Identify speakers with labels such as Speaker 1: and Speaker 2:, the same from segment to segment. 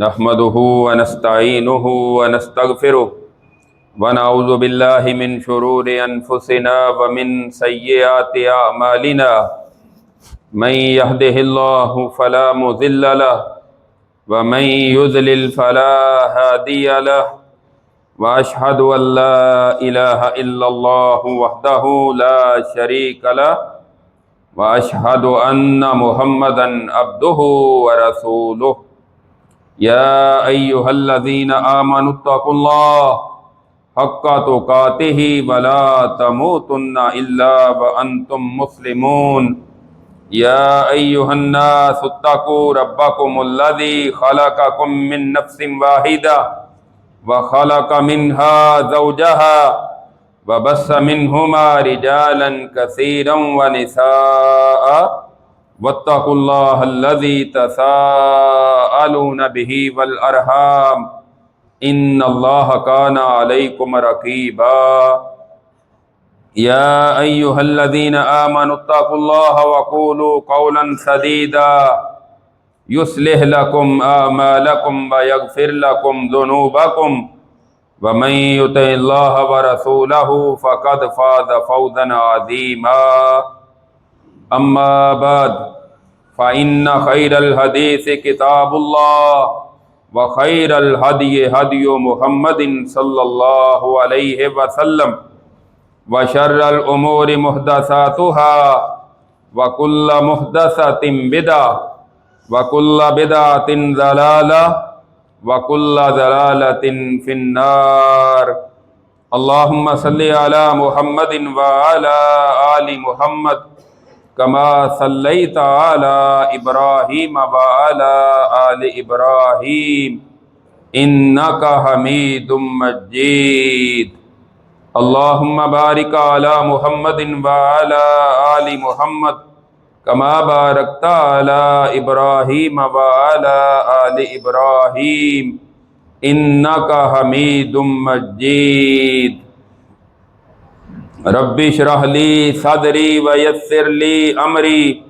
Speaker 1: نحمده ونستعينه ونستغفره ونعوذ بالله من شرور أنفسنا ومن سيئات أعمالنا من يهده الله فلا مضل له ومن يضلل فلا هادي له وأشهد أن لا إله إلا الله وحده لا شريك له وأشهد أن محمدا عبده ورسوله يا أيها الذين آمنوا اتقوا الله حق تقاته ولا تموتن إلا وأنتم مسلمون يا أيها الناس اتقوا ربكم الذي خلقكم من نفس واحدة وخلق منها زوجها وبث منهما رجالا كثيرا ونساء واتقوا الله الذي تساءلون به والأرحام إن الله كان عليكم رقيبا يا أيها الذين آمنوا اتقوا الله وقولوا قولا سديدا يصلح لكم أعمالكم ويغفر لكم ذنوبكم ومن يطع الله ورسوله فقد فاز فوزا عظيما أما بعد فإن خير الحديث كتاب الله وخير الهدي هدي محمد صلى الله عليه وسلم وشر الأمور محدثاتها وكل محدثة بدعة وكل بدعة ضلالة وكل ضلالة في النار اللهم صل على محمد وعلى آل محمد كما صليت على إبراهيم وعلى آل إبراهيم إنك حميد مجيد اللهم بارك على محمد وعلى آل محمد كما باركت على إبراهيم وعلى آل إبراهيم إنك حميد مجيد رب اشرح لي صدري ويسر لي أمري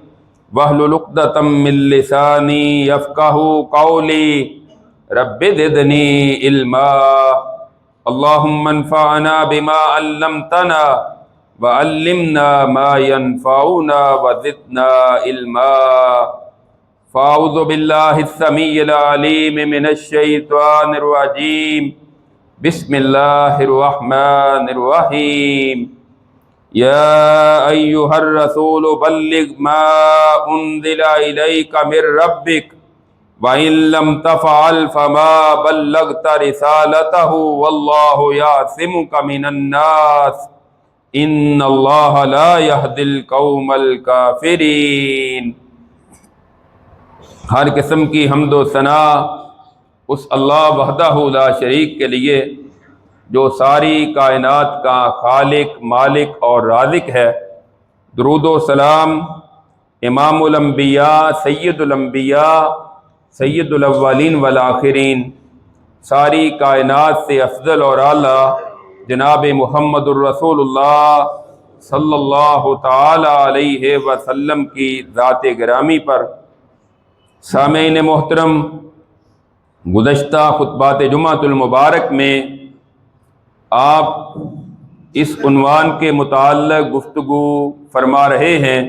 Speaker 1: واحلل عقدة من لساني يفقهوا قولي رب زدني علما اللهم انفعنا بما علمتنا وعلمنا ما ينفعنا وزدنا علما فأعوذ بالله السميع العليم من الشيطان الرجيم بسم الله الرحمن الرحيم يا أيها الرسول بلغ ما أنزل إليك من ربك وإن لم تفعل فما بلغت رسالته والله يعصمك من الناس ان اللہ لا يهدي القوم الكافرین۔ ہر قسم کی حمد و ثنا اس اللہ وحدہ لا شریک کے لیے جو ساری کائنات کا خالق، مالک اور رازق ہے۔ درود و سلام امام الانبیاء، سید الانبیاء، سید الاولین والآخرین، ساری کائنات سے افضل اور اعلیٰ جناب محمد الرسول اللہ صلی اللہ تعالی علیہ وسلم کی ذات گرامی پر۔ سامعین محترم، گزشتہ خطبات جمعۃ المبارک میں آپ اس عنوان کے متعلق گفتگو فرما رہے ہیں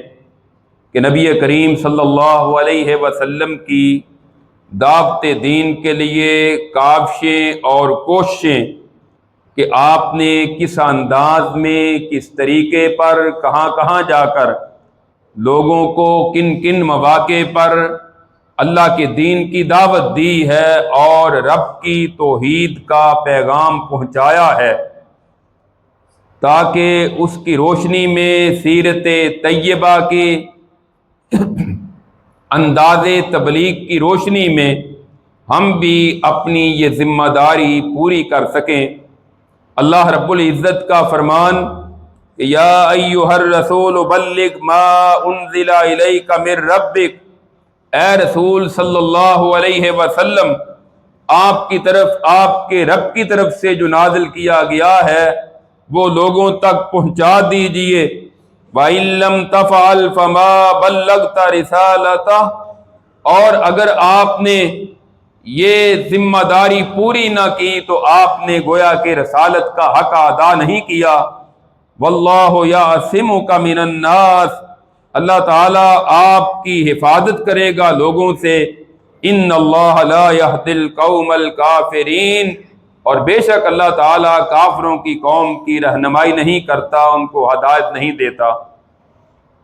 Speaker 1: کہ نبی کریم صلی اللہ علیہ وسلم کی دعوت دین کے لیے کاوشیں اور کوششیں کہ آپ نے کس انداز میں، کس طریقے پر، کہاں کہاں جا کر لوگوں کو کن کن مواقع پر اللہ کے دین کی دعوت دی ہے اور رب کی توحید کا پیغام پہنچایا ہے، تاکہ اس کی روشنی میں، سیرت طیبہ کے انداز تبلیغ کی روشنی میں ہم بھی اپنی یہ ذمہ داری پوری کر سکیں۔ اللہ رب العزت کا فرمان کہ یا ایھا الرسول بلغ ما انزل الیک من ربک، اے رسول صلی اللہ علیہ وسلم، آپ کی طرف، آپ کے رب کی طرف سے جو نازل کیا گیا ہے وہ لوگوں تک پہنچا دیجئے۔ وَإِن لَّمْ تَفْعَلْ فَمَا بَلَّغْتَ رِسَالَتَهُ، اور اگر آپ نے یہ ذمہ داری پوری نہ کی تو آپ نے گویا کہ رسالت کا حق ادا نہیں کیا۔ واللہ یعصمک من الناس، اللہ تعالیٰ آپ کی حفاظت کرے گا لوگوں سے۔ ان اللہ لا یہدی القوم الکافرین، اور بے شک اللہ تعالیٰ کافروں کی قوم کی رہنمائی نہیں کرتا، ان کو ہدایت نہیں دیتا۔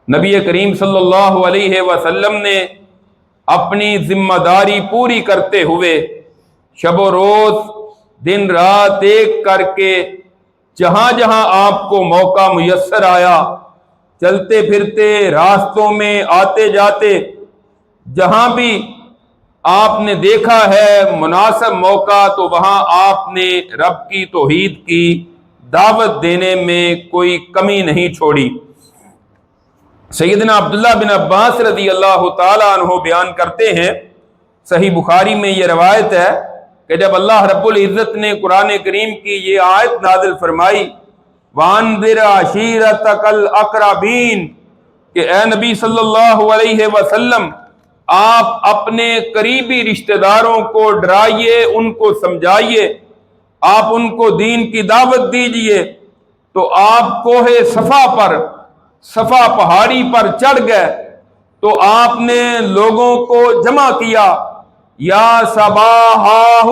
Speaker 1: نبی کریم صلی اللہ علیہ وسلم نے اپنی ذمہ داری پوری کرتے ہوئے شب و روز دن رات ایک کر کے جہاں جہاں آپ کو موقع میسر آیا، چلتے پھرتے راستوں میں آتے جاتے، جہاں بھی آپ نے دیکھا ہے مناسب موقع تو وہاں آپ نے رب کی توحید کی دعوت دینے میں کوئی کمی نہیں چھوڑی۔ سیدنا عبداللہ بن عباس رضی اللہ تعالیٰ عنہ بیان کرتے ہیں، صحیح بخاری میں یہ روایت ہے کہ جب اللہ رب العزت نے قرآن کریم کی یہ آیت نازل فرمائی وَأَنذِرْ عَشِيرَتَكَ الْأَقْرَبِينَ، کہ اے نبی صلی اللہ علیہ وسلم آپ اپنے قریبی رشتہ داروں کو ڈرائیے، ان کو سمجھائیے، آپ ان کو دین کی دعوت دیجئے، تو آپ کوہ صفا پہاڑی پر چڑھ گئے تو آپ نے لوگوں کو جمع کیا۔ یا صباحہ،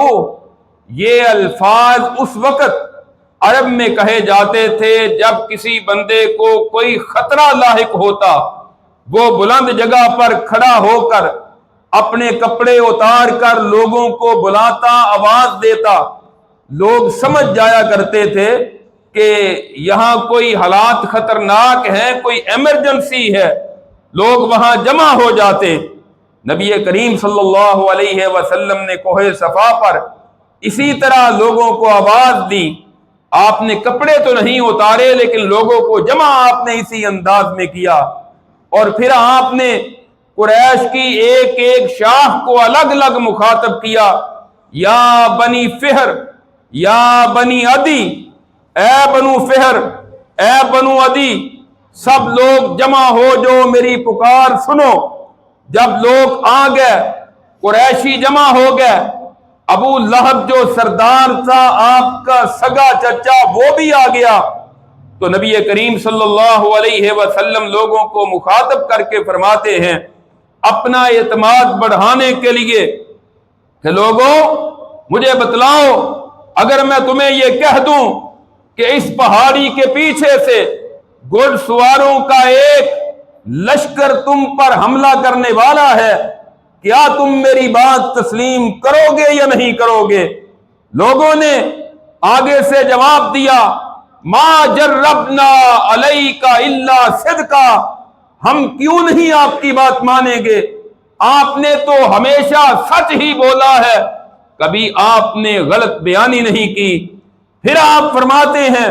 Speaker 1: یہ الفاظ اس وقت عرب میں کہے جاتے تھے جب کسی بندے کو کوئی خطرہ لاحق ہوتا، وہ بلند جگہ پر کھڑا ہو کر اپنے کپڑے اتار کر لوگوں کو بلاتا، آواز دیتا، لوگ سمجھ جایا کرتے تھے کہ یہاں کوئی حالات خطرناک ہیں، کوئی ایمرجنسی ہے، لوگ وہاں جمع ہو جاتے۔ نبی کریم صلی اللہ علیہ وسلم نے کوہ صفا پر اسی طرح لوگوں کو آواز دی، آپ نے کپڑے تو نہیں اتارے لیکن لوگوں کو جمع آپ نے اسی انداز میں کیا، اور پھر آپ نے قریش کی ایک ایک شاخ کو الگ الگ مخاطب کیا، یا بنی فہر، یا بنی عدی، اے بنو فہر، اے بنو عدی، سب لوگ جمع ہو جو میری پکار سنو۔ جب لوگ آ گئے، قریشی جمع ہو گئے، ابو لہب جو سردار تھا آپ کا سگا چچا وہ بھی آ گیا، تو نبی کریم صلی اللہ علیہ وسلم لوگوں کو مخاطب کر کے فرماتے ہیں اپنا اعتماد بڑھانے کے لیے کہ لوگوں مجھے بتلاؤ، اگر میں تمہیں یہ کہہ دوں کہ اس پہاڑی کے پیچھے سے گھڑ سواروں کا ایک لشکر تم پر حملہ کرنے والا ہے، کیا تم میری بات تسلیم کرو گے یا نہیں کرو گے؟ لوگوں نے آگے سے جواب دیا، ما جربنا علیک الا صدقا، ہم کیوں نہیں آپ کی بات مانیں گے، آپ نے تو ہمیشہ سچ ہی بولا ہے، کبھی آپ نے غلط بیانی نہیں کی۔ پھر آپ فرماتے ہیں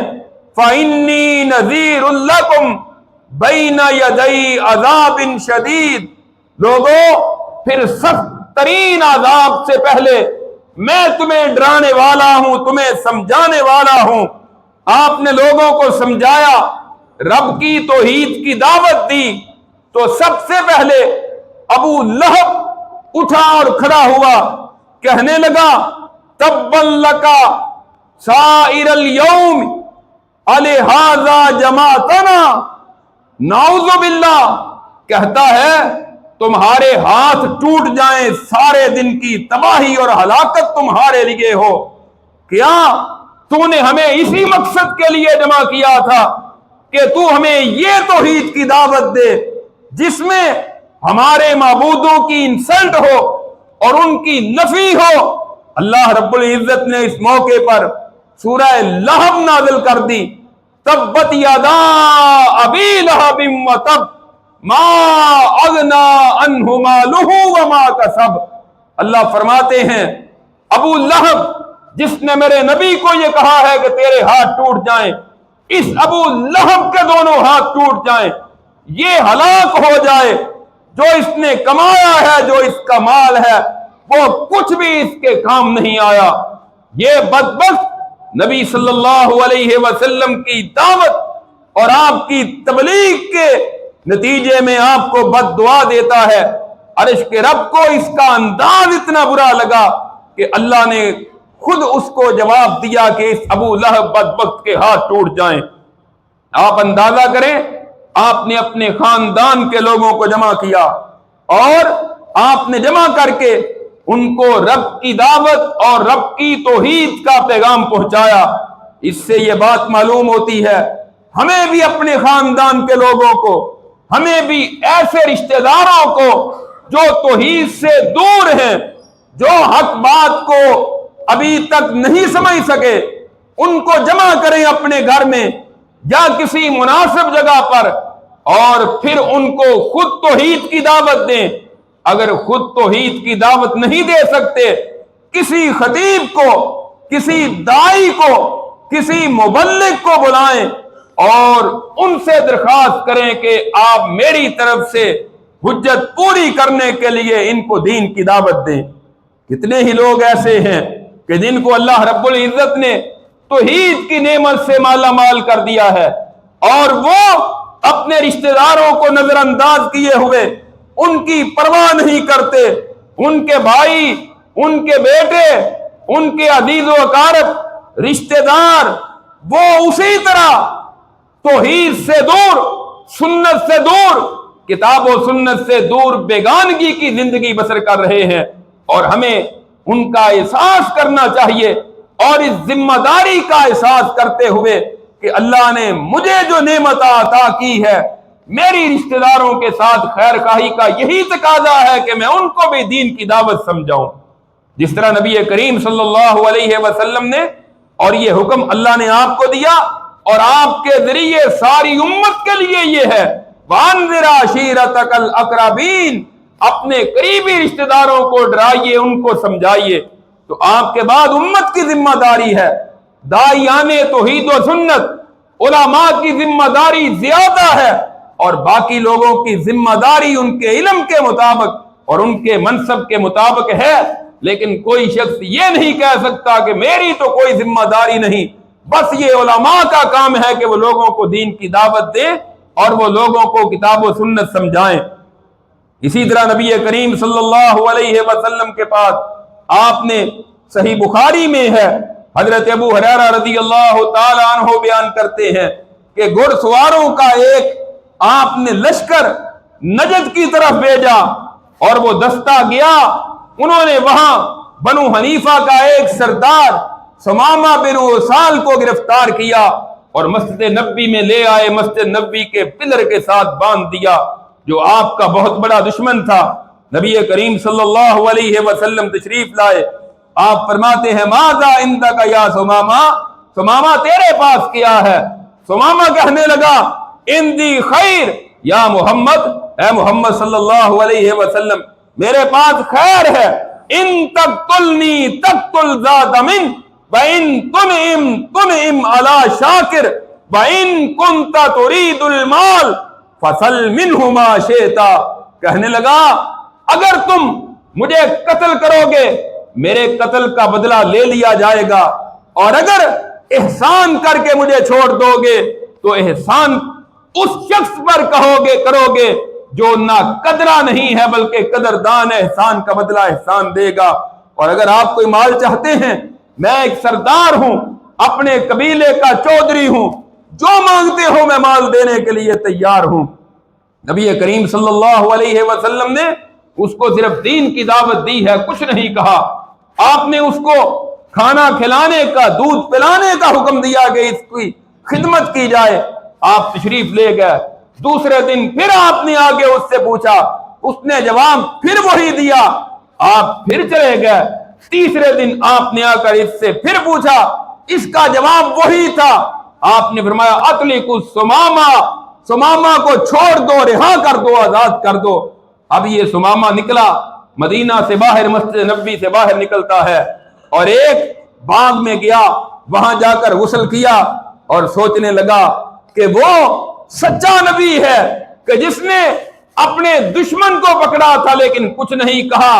Speaker 1: فَإِنِّي نَذِيرٌ لَكُمْ بَيْنَ يَدَيْ عَذَابٍ شَدِيدٍ، لوگوں پھر سخت ترین عذاب سے پہلے میں تمہیں ڈرانے والا ہوں، تمہیں سمجھانے والا ہوں۔ آپ نے لوگوں کو سمجھایا، رب کی توحید کی دعوت دی، تو سب سے پہلے ابو لہب اٹھا اور کھڑا ہوا، کہنے لگا تبا لکا سائر الیوم الہذا جماعتنا، نعوذ باللہ، کہتا ہے تمہارے ہاتھ ٹوٹ جائیں، سارے دن کی تباہی اور ہلاکت تمہارے لیے ہو، کیا تو نے ہمیں اسی مقصد کے لیے جمع کیا تھا کہ تو ہمیں یہ توحید کی دعوت دے جس میں ہمارے معبودوں کی انسلٹ ہو اور ان کی نفی ہو؟ اللہ رب العزت نے اس موقع پر سورہ لہب نازل کر دی، تبت یدا ابی لہب وتب ما اغنا عنہ مالہ وما کسب۔ اللہ فرماتے ہیں ابو لہب جس نے میرے نبی کو یہ کہا ہے کہ تیرے ہاتھ ٹوٹ جائیں، اس ابو لہب کے دونوں ہاتھ ٹوٹ جائیں، یہ ہلاک ہو جائے، جو اس نے کمایا ہے، جو اس کا مال ہے وہ کچھ بھی اس کے کام نہیں آیا۔ یہ بدبخت نبی صلی اللہ علیہ وسلم کی دعوت اور آپ کی تبلیغ کے نتیجے میں آپ کو بد دعا دیتا ہے۔ عرش کے رب کو اس کا انداز اتنا برا لگا کہ اللہ نے خود اس کو جواب دیا کہ اس ابو لہب بدبخت کے ہاتھ ٹوٹ جائیں۔ آپ اندازہ کریں، آپ نے اپنے خاندان کے لوگوں کو جمع کیا اور آپ نے جمع کر کے ان کو رب کی دعوت اور رب کی توحید کا پیغام پہنچایا۔ اس سے یہ بات معلوم ہوتی ہے ہمیں بھی اپنے خاندان کے لوگوں کو، ہمیں بھی ایسے رشتہ داروں کو جو توحید سے دور ہیں، جو حق بات کو ابھی تک نہیں سمجھ سکے، ان کو جمع کریں اپنے گھر میں یا کسی مناسب جگہ پر، اور پھر ان کو خود توحید کی دعوت دیں۔ اگر خود توحید کی دعوت نہیں دے سکتے، کسی خطیب کو، کسی داعی کو، کسی مبلغ کو بلائیں اور ان سے درخواست کریں کہ آپ میری طرف سے حجت پوری کرنے کے لیے ان کو دین کی دعوت دیں۔ کتنے ہی لوگ ایسے ہیں کہ جن کو اللہ رب العزت نے توحید کی نعمت سے مالا مال کر دیا ہے، اور وہ اپنے رشتہ داروں کو نظر انداز کیے ہوئے ان کی پرواہ نہیں کرتے۔ ان کے بھائی، ان کے بیٹے، ان کے عزیز و اقارب، رشتہ دار، وہ اسی طرح توحید سے دور، سنت سے دور، کتاب و سنت سے دور بیگانگی کی زندگی بسر کر رہے ہیں، اور ہمیں ان کا احساس کرنا چاہیے، اور اس ذمہ داری کا احساس کرتے ہوئے کہ اللہ نے مجھے جو نعمت عطا کی ہے، میری رشتہ داروں کے ساتھ خیر خواہی کا یہی تقاضا ہے کہ میں ان کو بھی دین کی دعوت سمجھاؤں۔ جس طرح نبی کریم صلی اللہ علیہ وسلم نے، اور یہ حکم اللہ نے آپ کو دیا اور آپ کے ذریعے ساری امت کے لیے یہ ہے، وَأَنذِرْ عَشِيرَتَكَ الْأَقْرَبِينَ، اپنے قریبی رشتہ داروں کو ڈرائیے، ان کو سمجھائیے۔ تو آپ کے بعد امت کی ذمہ داری ہے، داعیان توحید و سنت، علماء کی ذمہ داری زیادہ ہے، اور باقی لوگوں کی ذمہ داری ان کے علم کے مطابق اور ان کے منصب کے مطابق ہے۔ لیکن کوئی شخص یہ نہیں کہہ سکتا کہ میری تو کوئی ذمہ داری نہیں، بس یہ علماء کا کام ہے کہ وہ لوگوں کو دین کی دعوت دیں اور وہ لوگوں کو کتاب و سنت سمجھائیں۔ اسی طرح نبی کریم صلی اللہ علیہ وسلم کے پاس آپ نے، صحیح بخاری میں ہے، حضرت ابو ہریرہ رضی اللہ تعالی عنہ بیان کرتے ہیں کہ گھڑ سواروں کا ایک آپ نے لشکر نجد کی طرف بھیجا، اور وہ دستہ گیا، انہوں نے وہاں بنو حنیفہ کا ایک سردار سمامہ بن اسال کو گرفتار کیا اور مسجد نبوی میں لے آئے، مسجد نبوی کے پلر کے ساتھ باندھ دیا، جو آپ کا بہت بڑا دشمن تھا۔ نبی کریم صلی اللہ علیہ وسلم تشریف لائے، آپ فرماتے ہیں ماذا عندک یا سمامہ، سمامہ تیرے پاس کیا ہے؟ سمامہ کہنے لگا اندی خیر یا محمد، اے محمد صلی اللہ علیہ وسلم میرے پاس خیر ہے، ان تقتلنی تقتل ذات من وَإِن تُنْعِمْ عَلَى شَاكِرٍ وَإِن كُنْتَ تُرِيدُ الْمَالَ فَصَلْ مِنْهُ مَا شِئْتَ، کہنے لگا اگر تم مجھے قتل کرو گے میرے قتل کا بدلہ لے لیا جائے گا، اور اگر احسان کر کے مجھے چھوڑ دو گے تو احسان اس شخص پر کرو گے جو نہ قدرہ نہیں ہے بلکہ قدردان ہے، احسان کا بدلہ احسان دے گا۔ اور اگر آپ کوئی مال چاہتے ہیں، میں ایک سردار ہوں، اپنے قبیلے کا چودھری ہوں، جو مانگتے ہو میں مال دینے کے لیے تیار ہوں۔ نبی کریم صلی اللہ علیہ وسلم نے اس کو صرف دین کی دعوت دی ہے، کچھ نہیں کہا۔ آپ نے اس کو کھانا کھلانے کا، دودھ پلانے کا حکم دیا کہ اس کی خدمت کی جائے، آپ تشریف لے گئے۔ دوسرے دن پھر آپ نے آگے اس سے پوچھا، اس نے جواب پھر وہی دیا، آپ پھر چلے گئے۔ تیسرے دن آپ نے آ کر اس سے پھر پوچھا، اس کا جواب وہی تھا۔ آپ نے فرمایا اطلق السمامہ، سمامہ کو چھوڑ دو، رہا کر دو، آزاد کر دو۔ اب یہ سمامہ نکلا مدینہ سے باہر، مسجد نبوی سے باہر نکلتا ہے، اور ایک باغ میں گیا، وہاں جا کر غسل کیا اور سوچنے لگا کہ وہ سچا نبی ہے کہ جس نے اپنے دشمن کو پکڑا تھا لیکن کچھ نہیں کہا،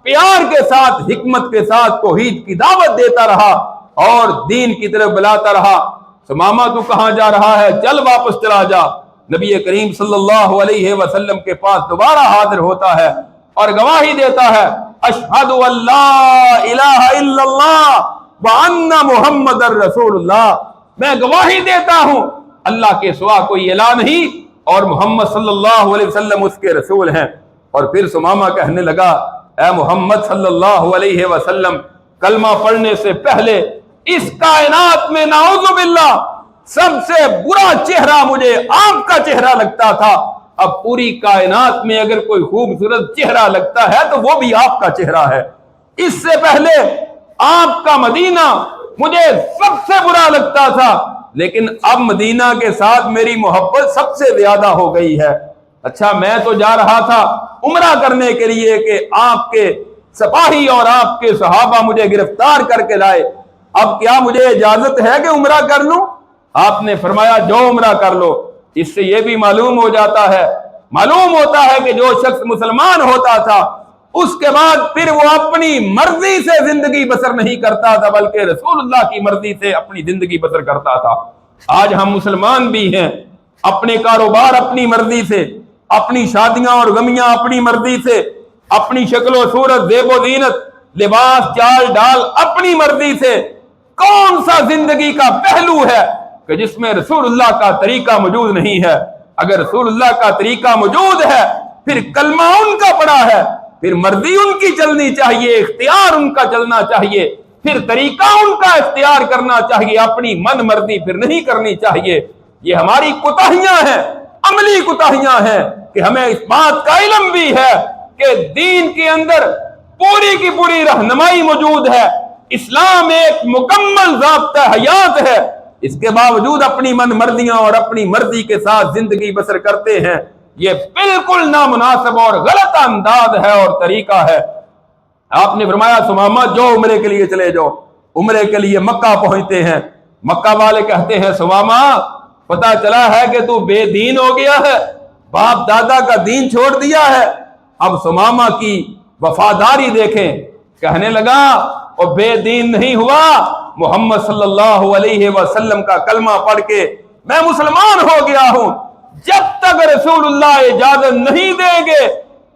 Speaker 1: پیار کے ساتھ، حکمت کے ساتھ توحید کی دعوت دیتا رہا اور دین کی طرف بلاتا رہا۔ سمامہ تو کہاں جا رہا ہے، چل واپس چلا جا۔ نبی کریم صلی اللہ علیہ وسلم کے پاس دوبارہ حاضر ہوتا ہے اور گواہی دیتا ہے اشہد اللہ الہ الا اللہ وان محمد الرسول اللہ، میں گواہی دیتا ہوں اللہ کے سوا کوئی الہ نہیں اور محمد صلی اللہ علیہ وسلم اس کے رسول ہیں۔ اور پھر ثمامہ کہنے لگا اے محمد صلی اللہ علیہ وسلم، کلمہ پڑھنے سے پہلے اس کائنات میں نعوذ باللہ سب سے برا چہرہ مجھے آپ کا چہرہ لگتا تھا، اب پوری کائنات میں اگر کوئی خوبصورت چہرہ لگتا ہے تو وہ بھی آپ کا چہرہ ہے۔ اس سے پہلے آپ کا مدینہ مجھے سب سے برا لگتا تھا، لیکن اب مدینہ کے ساتھ میری محبت سب سے زیادہ ہو گئی ہے۔ اچھا میں تو جا رہا تھا عمرہ کرنے کے لیے کہ آپ کے سپاہی اور آپ کے صحابہ مجھے گرفتار کر کے لائے، اب کیا مجھے اجازت ہے کہ عمرہ کر لوں؟ آپ نے فرمایا جو عمرہ کر لو۔ اس سے یہ بھی معلوم ہوتا ہے کہ جو شخص مسلمان ہوتا تھا اس کے بعد پھر وہ اپنی مرضی سے زندگی بسر نہیں کرتا تھا، بلکہ رسول اللہ کی مرضی سے اپنی زندگی بسر کرتا تھا۔ آج ہم مسلمان بھی ہیں، اپنے کاروبار اپنی مرضی سے، اپنی شادیاں اور غمیاں اپنی مرضی سے، اپنی شکل و صورت، زیب و زینت، لباس، چال ڈال اپنی مرضی سے۔ کون سا زندگی کا پہلو ہے کہ جس میں رسول اللہ کا طریقہ موجود نہیں ہے؟ اگر رسول اللہ کا طریقہ موجود ہے پھر کلمہ ان کا پڑا ہے، پھر مرضی ان کی چلنی چاہیے، اختیار ان کا چلنا چاہیے، پھر طریقہ ان کا اختیار کرنا چاہیے، اپنی من مرضی پھر نہیں کرنی چاہیے۔ یہ ہماری کوتاہیاں ہیں، عملی کوتاہیاں ہیں کہ ہمیں اس بات کا علم بھی ہے کہ دین کے اندر پوری کی پوری رہنمائی موجود ہے، اسلام ایک مکمل ضابطہ حیات ہے، اس کے باوجود اپنی من مرضیاں اور اپنی مرضی کے ساتھ زندگی بسر کرتے ہیں۔ یہ بالکل نامناسب اور غلط انداز ہے اور طریقہ ہے۔ آپ نے فرمایا ثمامہ جو عمرے کے لیے چلے جاؤ۔ عمرے کے لیے مکہ پہنچتے ہیں، مکہ والے کہتے ہیں ثمامہ پتہ چلا ہے کہ تو بے دین ہو گیا ہے، باپ دادا کا دین چھوڑ دیا ہے۔ اب ثمامہ کی وفاداری دیکھیں، کہنے لگا اور بے دین نہیں ہوا، محمد صلی اللہ علیہ وسلم کا کلمہ پڑھ کے میں مسلمان ہو گیا ہوں، جب تک رسول اللہ اجازت نہیں دیں گے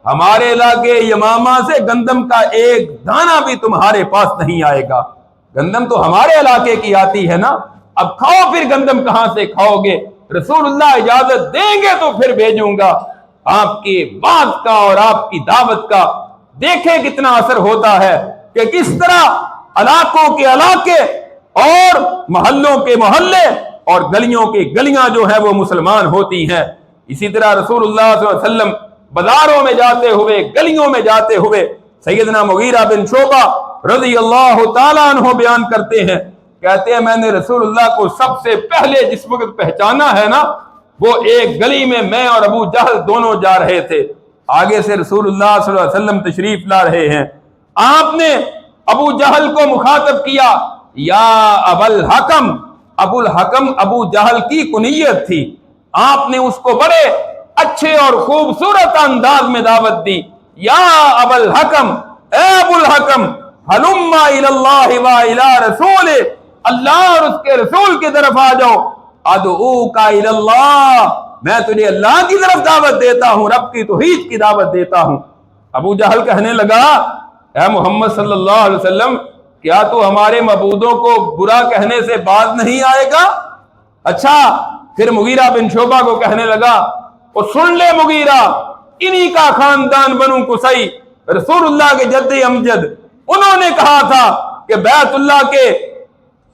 Speaker 1: ہمارے علاقے یمامہ سے گندم کا ایک دانہ بھی تمہارے پاس نہیں آئے گا۔ گندم تو ہمارے علاقے کی آتی ہے نا، اب کھاؤ پھر گندم کہاں سے کھاؤ گے؟ رسول اللہ اجازت دیں گے تو پھر بھیجوں گا۔ آپ کی بات کا اور آپ کی دعوت کا دیکھیں کتنا اثر ہوتا ہے کہ کس طرح علاقوں کے علاقے اور محلوں کے محلے اور گلیوں کی گلیاں جو ہے وہ مسلمان ہوتی ہیں۔ اسی طرح رسول اللہ صلی اللہ علیہ وسلم بازاروں میں جاتے ہوئے، گلیوں میں جاتے ہوئے، سیدنا مغیرہ بن شعبہ رضی اللہ تعالیٰ عنہ بیان کرتے ہیں، کہتے ہیں میں نے رسول اللہ کو سب سے پہلے جس وقت پہچانا ہے نا، وہ ایک گلی میں اور ابو جہل دونوں جا رہے تھے، آگے سے رسول اللہ صلی اللہ علیہ وسلم تشریف لا رہے ہیں۔ آپ نے ابو جہل کو مخاطب کیا یا ابو الحکم۔ ابو الحکم ابو جہل کی کنیت تھی، آپ نے اس کو بڑے اچھے اور خوبصورت انداز میں دعوت دی، یا ابو الحکم، اے ابو الحکم ہلم الی اللہ و الی رسول، اللہ اور اس کے رسول کی طرف آ جاؤ، ادعوک الی اللہ، میں تجھے اللہ کی طرف دعوت دیتا ہوں، رب کی توحید کی دعوت دیتا ہوں۔ ابو جہل کہنے لگا اے محمد صلی اللہ علیہ وسلم کیا تو ہمارے معبودوں کو برا کہنے سے باز نہیں آئے گا؟ اچھا پھر مغیرہ بن شعبہ کو کہنے لگا اور سن لے مغیرہ، انہی کا خاندان بنو قصی، رسول اللہ کے جد امجد، انہوں نے کہا تھا کہ بیت اللہ کے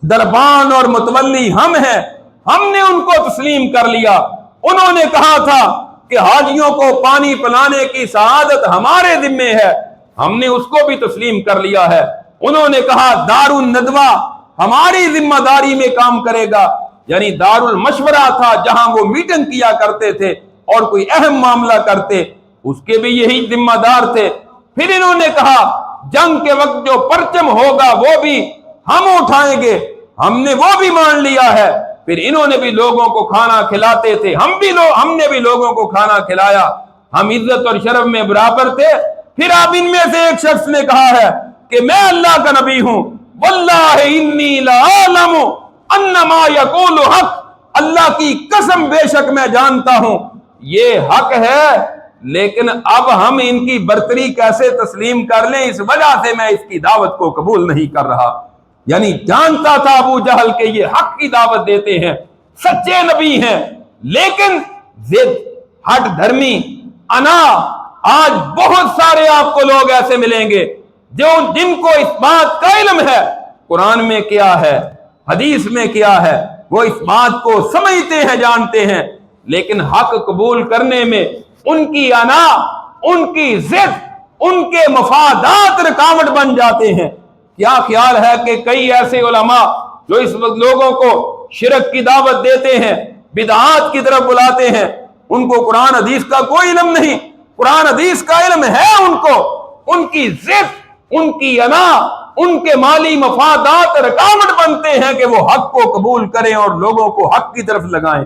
Speaker 1: دربان اور متولی ہم ہیں، ہم نے ان کو تسلیم کر لیا۔ انہوں نے کہا تھا کہ حاجیوں کو پانی پلانے کی سعادت ہمارے ذمے ہے، ہم نے اس کو بھی تسلیم کر لیا ہے۔ انہوں نے کہا دار الندوہ ہماری ذمہ داری میں کام کرے گا، یعنی دار المشورہ تھا جہاں وہ میٹنگ کیا کرتے تھے اور کوئی اہم معاملہ کرتے، اس کے بھی یہی ذمہ دار تھے۔ پھر انہوں نے کہا جنگ کے وقت جو پرچم ہوگا وہ بھی ہم اٹھائیں گے، ہم نے وہ بھی مان لیا ہے۔ پھر انہوں نے بھی لوگوں کو کھانا کھلاتے تھے، ہم نے بھی لوگوں کو کھانا کھلایا، ہم عزت اور شرف میں برابر تھے۔ پھر اب ان میں سے ایک شخص نے کہا ہے کہ میں اللہ کا نبی ہوں، واللہ انی لعالم ان ما یقول حق، اللہ کی قسم بے شک میں جانتا ہوں یہ حق ہے، لیکن اب ہم ان کی برتری کیسے تسلیم کر لیں، اس وجہ سے میں اس کی دعوت کو قبول نہیں کر رہا۔ یعنی جانتا تھا ابو جہل کہ یہ حق کی دعوت دیتے ہیں، سچے نبی ہیں، لیکن ضد، ہٹ دھرمی، انا۔ آج بہت سارے آپ کو لوگ ایسے ملیں گے جن کو اس بات کا علم ہے قرآن میں کیا ہے، حدیث میں کیا ہے، وہ اس بات کو سمجھتے ہیں، جانتے ہیں، لیکن حق قبول کرنے میں ان کی انا، ان کی ضد، ان کے مفادات رکاوٹ بن جاتے ہیں۔ کیا خیال ہے کہ کئی ایسے علماء جو اس وقت لوگوں کو شرک کی دعوت دیتے ہیں، بدعات کی طرف بلاتے ہیں، ان کو قرآن حدیث کا کوئی علم نہیں؟ قرآن حدیث کا علم ہے ان کو، ان کی ضد، ان کی انا، ان کے مالی مفادات رکاوٹ بنتے ہیں کہ وہ حق کو قبول کریں اور لوگوں کو حق کی طرف لگائیں۔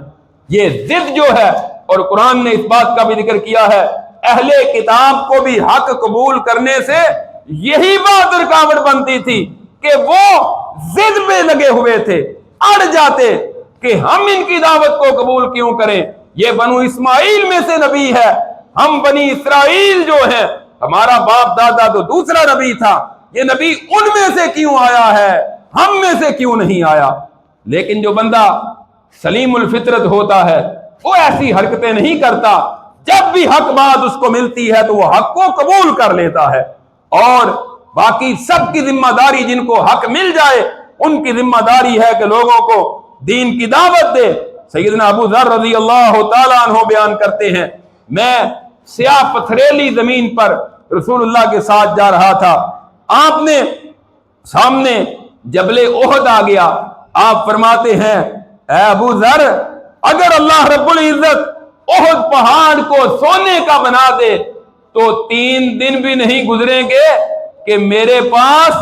Speaker 1: یہ ضد جو ہے، اور قرآن نے اس بات کا بھی ذکر کیا ہے، اہل کتاب کو بھی حق قبول کرنے سے یہی بات رکاوٹ بنتی تھی کہ وہ ضد میں لگے ہوئے تھے، اڑ جاتے کہ ہم ان کی دعوت کو قبول کیوں کریں، یہ بنو اسماعیل میں سے نبی ہے، ہم بنی اسرائیل جو ہیں، ہمارا باپ دادا تو دوسرا نبی تھا، یہ نبی ان میں سے کیوں آیا ہے، ہم میں سے کیوں نہیں آیا؟ لیکن جو بندہ سلیم الفطرت ہوتا ہے وہ ایسی حرکتیں نہیں کرتا، جب بھی حق بات اس کو ملتی ہے تو وہ حق کو قبول کر لیتا ہے، اور باقی سب کی ذمہ داری، جن کو حق مل جائے ان کی ذمہ داری ہے کہ لوگوں کو دین کی دعوت دے۔ سیدنا ابو ذر رضی اللہ تعالیٰ عنہ بیان کرتے ہیں، میں سیاہ پتھریلی زمین پر رسول اللہ کے ساتھ جا رہا تھا، آپ نے سامنے جبل احد آ گیا، آپ فرماتے ہیں اے ابو ذر، اگر اللہ رب العزت احد پہاڑ کو سونے کا بنا دے تو 3 دن بھی نہیں گزریں گے کہ میرے پاس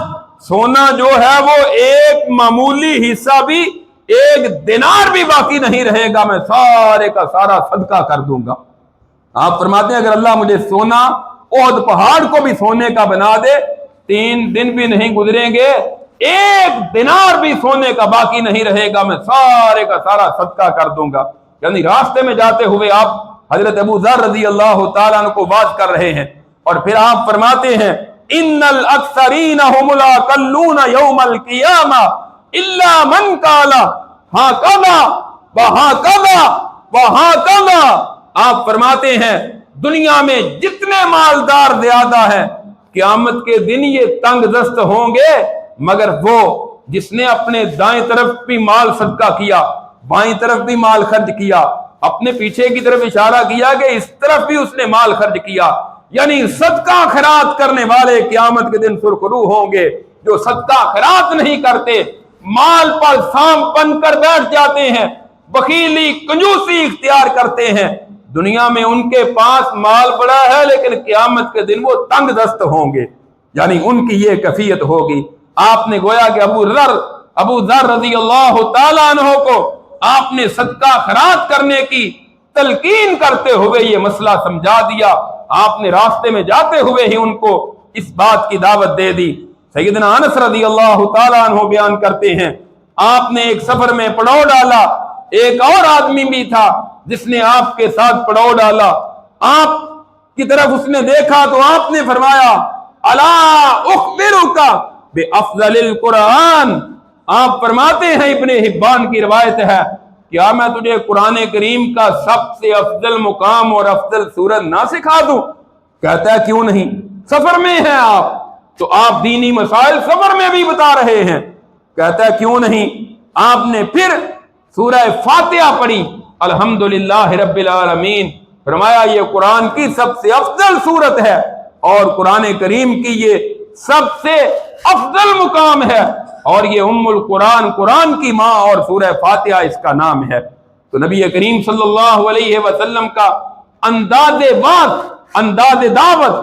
Speaker 1: سونا جو ہے وہ ایک معمولی حصہ بھی، 1 دینار بھی باقی نہیں رہے گا، میں سارے کا سارا صدقہ کر دوں گا۔ آپ فرماتے ہیں اگر اللہ مجھے سونا، احد پہاڑ کو بھی سونے کا بنا دے، 3 دن بھی نہیں گزریں گے، 1 دینار بھی سونے کا باقی نہیں رہے گا، میں سارے کا سارا صدقہ کر دوں گا۔ یعنی راستے میں جاتے ہوئے آپ حضرت ابو ذر رضی اللہ تعالیٰ عنہ کو بات کر رہے ہیں، اور پھر آپ فرماتے ہیں ان الاکثرین هم الاقلون یوم القیامہ الا من قال ہاکذا وہاکذا وہاکذا۔ آپ فرماتے ہیں دنیا میں جتنے مالدار زیادہ ہیں، قیامت کے دن یہ تنگ دست ہوں گے، مگر وہ جس نے اپنے دائیں طرف بھی مال صدقہ کیا، بائیں طرف بھی مال خرچ کیا، اپنے پیچھے کی طرف اشارہ کیا کہ اس طرف بھی اس نے مال خرچ کیا، یعنی صدقہ خیرات کرنے والے قیامت کے دن سرخرو ہوں گے۔ جو صدقہ خیرات نہیں کرتے، مال پر سانپ بن کر بیٹھ جاتے ہیں، بخیلی کنجوسی اختیار کرتے ہیں، دنیا میں ان کے پاس مال بڑا ہے لیکن قیامت کے دن وہ تنگ دست ہوں گے، یعنی ان کی یہ کیفیت ہوگی۔ آپ نے گویا کہ ابو ذر رضی اللہ تعالیٰ عنہ کو آپ نے صدقہ خیرات کرنے کی تلقین کرتے ہوئے یہ مسئلہ سمجھا دیا، آپ نے راستے میں جاتے ہوئے ہی ان کو اس بات کی دعوت دے دی۔ سیدنا انس رضی اللہ تعالیٰ عنہ بیان کرتے ہیں آپ نے ایک سفر میں پڑاؤ ڈالا، ایک اور آدمی بھی تھا جس نے آپ کے ساتھ پڑاؤ ڈالا، آپ کی طرف اس نے دیکھا تو آپ نے فرمایا الا اخبرک بافضل القرآن۔ آپ فرماتے ہیں ابن حبان کی روایت ہے، کیا میں تجھے قرآن کریم کا سب سے افضل مقام اور افضل سورت نہ سکھا دوں؟ کہتا ہے کیوں نہیں، سفر میں ہیں آپ تو آپ دینی مسائل سفر میں بھی بتا رہے ہیں، کہتا ہے کیوں نہیں۔ آپ نے پھر سورہ فاتحہ پڑھی، الحمدللہ رب العالمین، فرمایا یہ قرآن کی سب سے افضل سورت ہے اور قرآن کریم کی یہ سب سے افضل مقام ہے، اور یہ ام القرآن، قرآن کی ماں، اور سورہ فاتحہ اس کا نام ہے۔ تو نبی کریم صلی اللہ علیہ وسلم کا انداز بات، انداز دعوت،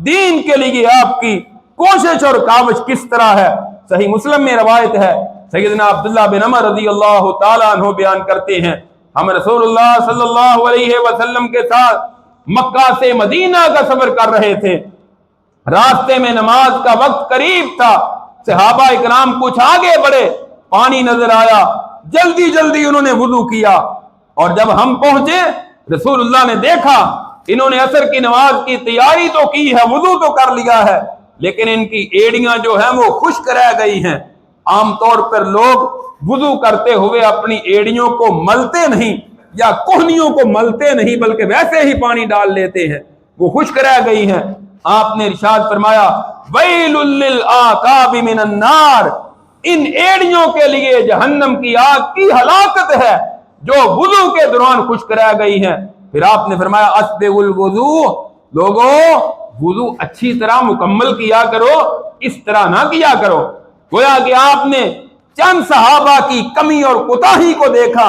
Speaker 1: دین کے لیے آپ کی کوشش اور کاوش کس طرح ہے؟ صحیح مسلم میں روایت ہے، سیدنا عبداللہ بن عمر رضی اللہ تعالیٰ عنہ بیان کرتے ہیں ہم رسول اللہ صلی اللہ علیہ وسلم کے ساتھ مکہ سے مدینہ کا سفر کر رہے تھے، راستے میں نماز کا وقت قریب تھا، صحابہ اکرام کچھ آگے بڑھے، پانی نظر آیا، جلدی جلدی انہوں نے وضو کیا، اور جب ہم پہنچے رسول اللہ نے دیکھا انہوں نے عصر کی نماز کی تیاری تو کی ہے، وضو تو کر لیا ہے، لیکن ان کی ایڑیاں جو ہیں وہ خشک رہ گئی ہیں۔ عام طور پر لوگ وضو کرتے ہوئے اپنی ایڑیوں کو ملتے نہیں یا کوہنیوں کو ملتے نہیں، بلکہ ویسے ہی پانی ڈال لیتے ہیں، وہ خشک رہ گئی ہیں۔ آپ نے ارشاد فرمایا ویل للعقاب من النار، ان ایڑیوں کے لیے جہنم کی آگ کی ہلاکت ہے جو وضو کے دوران خشک رہ گئی ہیں۔ پھر آپ نے فرمایا اسبغ الوضو، لوگوں وضو اچھی طرح مکمل کیا کرو، اس طرح نہ کیا کرو۔ گویا کہ آپ نے چند صحابہ کی کمی اور کوتاہی کو دیکھا،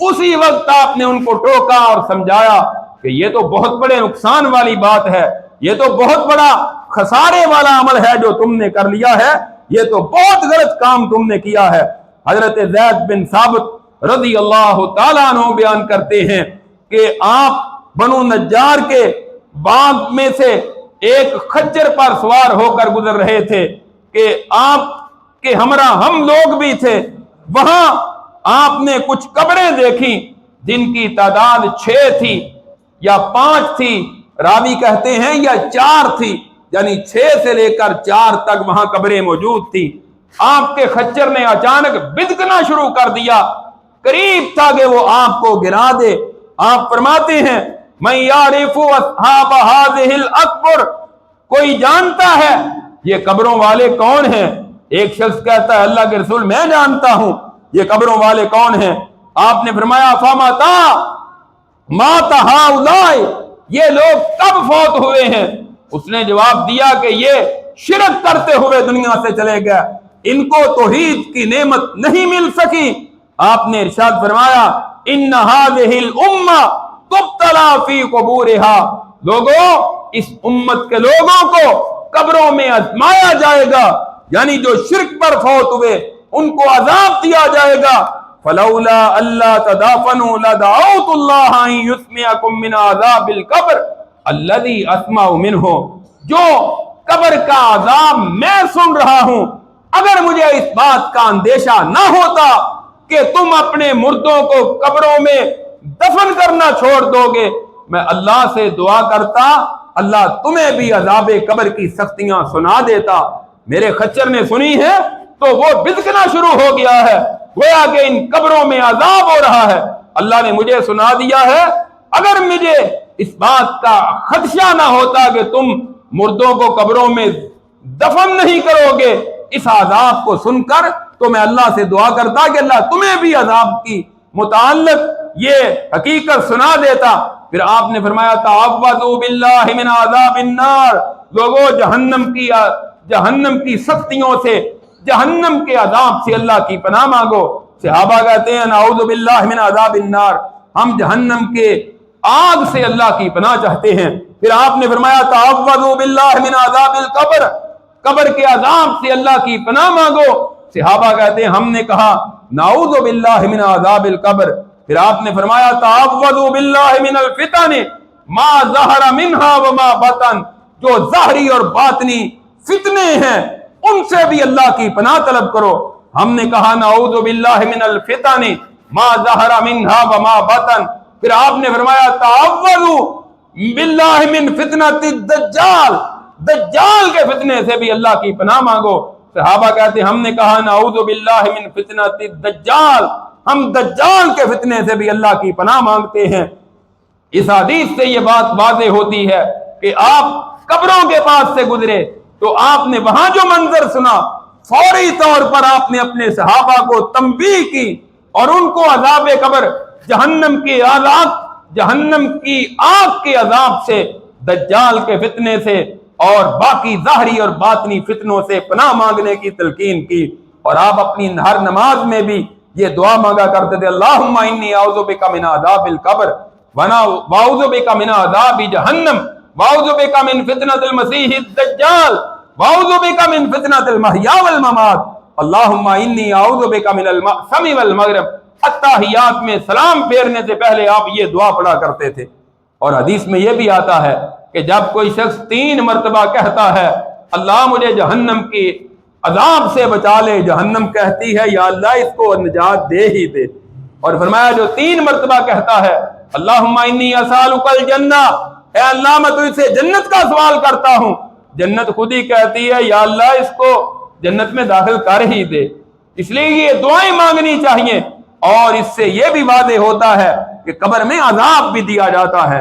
Speaker 1: اسی وقت آپ نے ان کو ٹوکا اور سمجھایا کہ یہ تو بہت بڑے نقصان والی بات ہے، یہ تو بہت بڑا خسارے والا عمل ہے جو تم نے کر لیا ہے، یہ تو بہت غلط کام تم نے کیا ہے۔ حضرت زید بن ثابت رضی اللہ تعالیٰ عنہ بیان کرتے ہیں کہ آپ بنو نجار کے باغ میں سے ایک خچر پر سوار ہو کر گزر رہے تھے کہ آپ کے ہمراہ ہم لوگ بھی تھے۔ وہاں آپ نے کچھ قبریں دیکھی جن کی تعداد 6 تھی یا 5 تھی، راوی کہتے ہیں یا 4 تھی، یعنی 6 سے لے کر 4 تک وہاں قبریں موجود تھی۔ آپ کے خچر نے اچانک بدکنا شروع کر دیا، قریب تھا کہ وہ آپ کو گرا دے۔ آپ فرماتے ہیں من یعرف اصحاب هذه الاقبر، کوئی جانتا ہے یہ قبروں والے کون ہیں؟ ایک شخص کہتا ہے اللہ کے رسول میں جانتا ہوں یہ قبروں والے کون ہیں۔ آپ نے فرمایا فمتا مات هؤلاء، یہ لوگ کب فوت ہوئے ہیں؟ اس نے جواب دیا کہ یہ شرک کرتے ہوئے دنیا سے چلے گئے، ان کو توحید کی نعمت نہیں مل سکی۔ آپ نے ارشاد فرمایا ان هذه الامه تبتلى في قبورها، لوگوں اس امت کے لوگوں کو قبروں میں آزمایا جائے گا، یعنی جو شرک پر فوت ہوئے ان کو عذاب دیا جائے گا۔ فلولا الا تدافنوا لدعوت الله ان يسمعكم من عذاب القبر الذي اسمع منه، جو قبر کا عذاب میں سن رہا ہوں، اگر مجھے اس بات کا اندیشہ نہ ہوتا کہ تم اپنے مردوں کو قبروں میں دفن کرنا چھوڑ دو گے، میں اللہ سے دعا کرتا اللہ تمہیں بھی عذاب قبر کی سختیاں سنا دیتا۔ میرے خچر نے سنی ہے تو وہ بزکنا شروع ہو گیا ہے، گویا کہ ان قبروں میں عذاب ہو رہا ہے۔ اللہ نے مجھے سنا دیا ہے، اگر مجھے اس بات کا خدشہ نہ ہوتا کہ تم مردوں کو قبروں میں دفن نہیں کرو گے اس عذاب کو سن کر، تو میں اللہ سے دعا کرتا کہ اللہ تمہیں بھی عذاب کی متعلق یہ حقیقت سنا دیتا۔ پھر آپ نے فرمایا تعوذوا باللہ من عذاب النار، لوگوں جہنم کی سختیوں سے، جہنم کے عذاب سے اللہ کی پناہ مانگو۔ صحابہ کہتے ہیں نعوذ باللہ من عذاب النار، ہم جہنم کے آگ سے اللہ کی پناہ چاہتے ہیں۔ پھر آپ نے فرمایا تعوذوا باللہ من عذاب القبر، قبر کے عذاب سے اللہ کی پناہ مانگو۔ صحابہ کہتے ہیں ہم نے کہا نعوذ باللہ من عذاب القبر۔ پھر آپ نے فرمایا تعوذوا باللہ من الفتن ما ظہر منها وما بطن، جو ظاہری اور باطنی فتنے ہیں ان سے بھی اللہ کی پناہ طلب کرو۔ ہم نے کہا نعوذ باللہ من الفتن ما ظہر منها وما بطن۔ پھر آپ نے فرمایا تعوذوا باللہ من فتنۃ الدجال، دجال کے فتنے سے بھی اللہ کی پناہ مانگو۔ صحابہ کہتے ہیں ہم نے کہا نعوذ باللہ من فتنۃ الدجال، ہم دجال کے فتنے سے بھی اللہ کی پناہ مانگتے ہیں۔ اس حدیث سے یہ بات واضح ہوتی ہے کہ آپ قبروں کے پاس سے گزرے تو آپ نے وہاں جو منظر سنا، فوری طور پر آپ نے اپنے صحابہ کو تنبیہ کی اور ان کو عذاب قبر، جہنم کی آگ کے عذاب سے، دجال کے فتنے سے اور باقی ظاہری اور باطنی فتنوں سے پناہ مانگنے کی تلقین کی۔ اور آپ اپنی ہر نماز میں بھی یہ دعا مانگا کرتے تھے اللہم انی اعوذ بک من عذاب القبر واعوذ بک من عذاب جہنم واعوذ بک من فتنۃ المسیح الدجال واعوذ بک من فتنۃ المحیا والممات اللہم انی اعوذ بک من المأثم والمغرب۔ التحیات میں سلام پھیرنے سے پہلے آپ یہ دعا پڑھا کرتے تھے۔ اور حدیث میں یہ بھی آتا ہے کہ جب کوئی شخص 3 مرتبہ کہتا ہے اللہ مجھے جہنم کی عذاب سے بچا لے، جہنم کہتی ہے یا اللہ اس کو نجات دے ہی دے۔ اور فرمایا جو 3 مرتبہ کہتا ہے اللہم انی اسالک الجنہ اے اللہ میں تجھ سے جنت کا سوال کرتا ہوں، جنت خود ہی کہتی ہے یا اللہ اس کو جنت میں داخل کر ہی دے۔ اس لیے یہ دعائیں مانگنی چاہیے، اور اس سے یہ بھی واضح ہوتا ہے کہ قبر میں عذاب بھی دیا جاتا ہے۔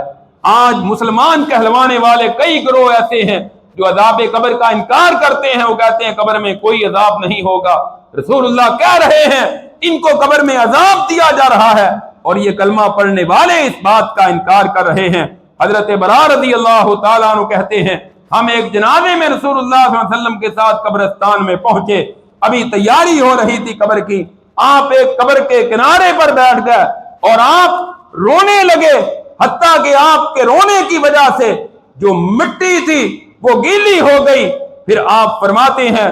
Speaker 1: آج مسلمان کہلوانے والے کئی گروہ ایسے ہیں جو عذاب قبر کا انکار کرتے ہیں، وہ کہتے ہیں قبر میں کوئی عذاب نہیں ہوگا۔ رسول اللہ کہہ رہے ہیں ان کو قبر میں عذاب دیا جا رہا ہے، اور یہ کلمہ پڑھنے والے اس بات کا انکار کر رہے ہیں۔ حضرت برا رضی اللہ تعالیٰ عنہ کہتے ہیں ہم ایک جنازے میں رسول اللہ صلی اللہ علیہ وسلم کے ساتھ قبرستان میں پہنچے، ابھی تیاری ہو رہی تھی قبر کی، آپ ایک قبر کے کنارے پر بیٹھ گئے اور آپ رونے لگے، حتیٰ کہ آپ کے رونے کی وجہ سے جو مٹی تھی وہ گیلی ہو گئی۔ پھر آپ فرماتے ہیں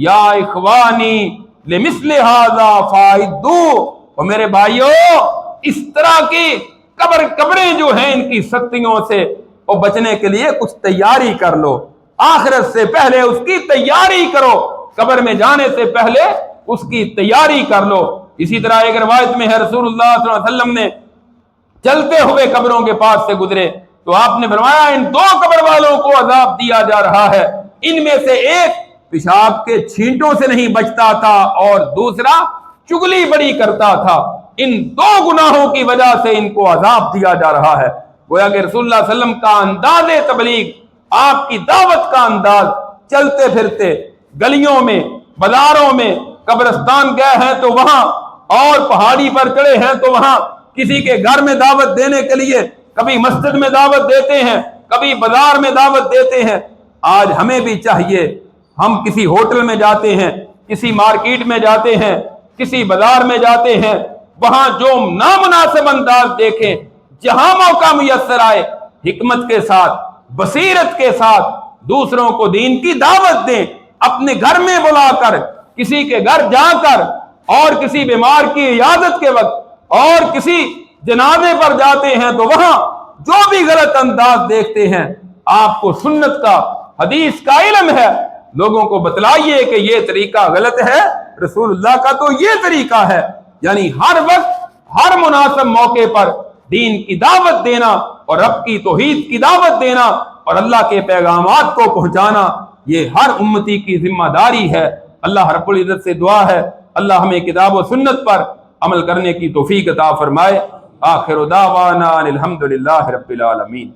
Speaker 1: یا اخوانی لمثل ھذا فاعدوا، اور میرے بھائیو اس طرح کی قبریں جو ہیں ان کی سختیوں سے اور بچنے کے لیے کچھ تیاری کر لو، آخرت سے پہلے اس کی تیاری کرو، قبر میں جانے سے پہلے اس کی تیاری کر لو۔ اسی طرح ایک روایت میں ہے رسول اللہ صلی اللہ علیہ وسلم نے چلتے ہوئے قبروں کے پاس سے گزرے تو آپ نے فرمایا ان دو قبر والوں کو عذاب دیا جا رہا ہے، ان میں سے ایک پیشاب کے چھینٹوں سے نہیں بچتا تھا اور دوسرا چگلی بڑی کرتا تھا، ان دو گناہوں کی وجہ سے ان کو عذاب دیا جا رہا ہے۔ گویا کہ رسول اللہ صلی اللہ علیہ وسلم کا انداز تبلیغ، آپ کی دعوت کا انداز، چلتے پھرتے گلیوں میں بازاروں میں، قبرستان گئے ہیں تو وہاں، اور پہاڑی پر چڑھے ہیں تو وہاں، کسی کے گھر میں دعوت دینے کے لیے کبھی مسجد میں دعوت دیتے ہیں، کبھی بازار میں دعوت دیتے ہیں۔ آج ہمیں بھی چاہیے ہم کسی ہوٹل میں جاتے ہیں، کسی مارکیٹ میں جاتے ہیں، کسی بازار میں جاتے ہیں، وہاں جو نامناسب انداز دیکھیں، جہاں موقع میسر آئے حکمت کے ساتھ بصیرت کے ساتھ دوسروں کو دین کی دعوت دیں، اپنے گھر میں بلا کر، کسی کے گھر جا کر، اور کسی بیمار کی عیادت کے وقت اور کسی جنازے پر جاتے ہیں تو وہاں جو بھی غلط انداز دیکھتے ہیں، آپ کو سنت کا حدیث کا علم ہے، لوگوں کو بتلائیے کہ یہ طریقہ غلط ہے، رسول اللہ کا تو یہ طریقہ ہے۔ یعنی ہر وقت ہر مناسب موقع پر دین کی دعوت دینا اور رب کی توحید کی دعوت دینا اور اللہ کے پیغامات کو پہنچانا، یہ ہر امتی کی ذمہ داری ہے۔ اللہ رب العزت سے دعا ہے اللہ ہمیں کتاب و سنت پر عمل کرنے کی توفیق عطا فرمائے۔ آخر دعوانا الحمدللہ رب العالمین۔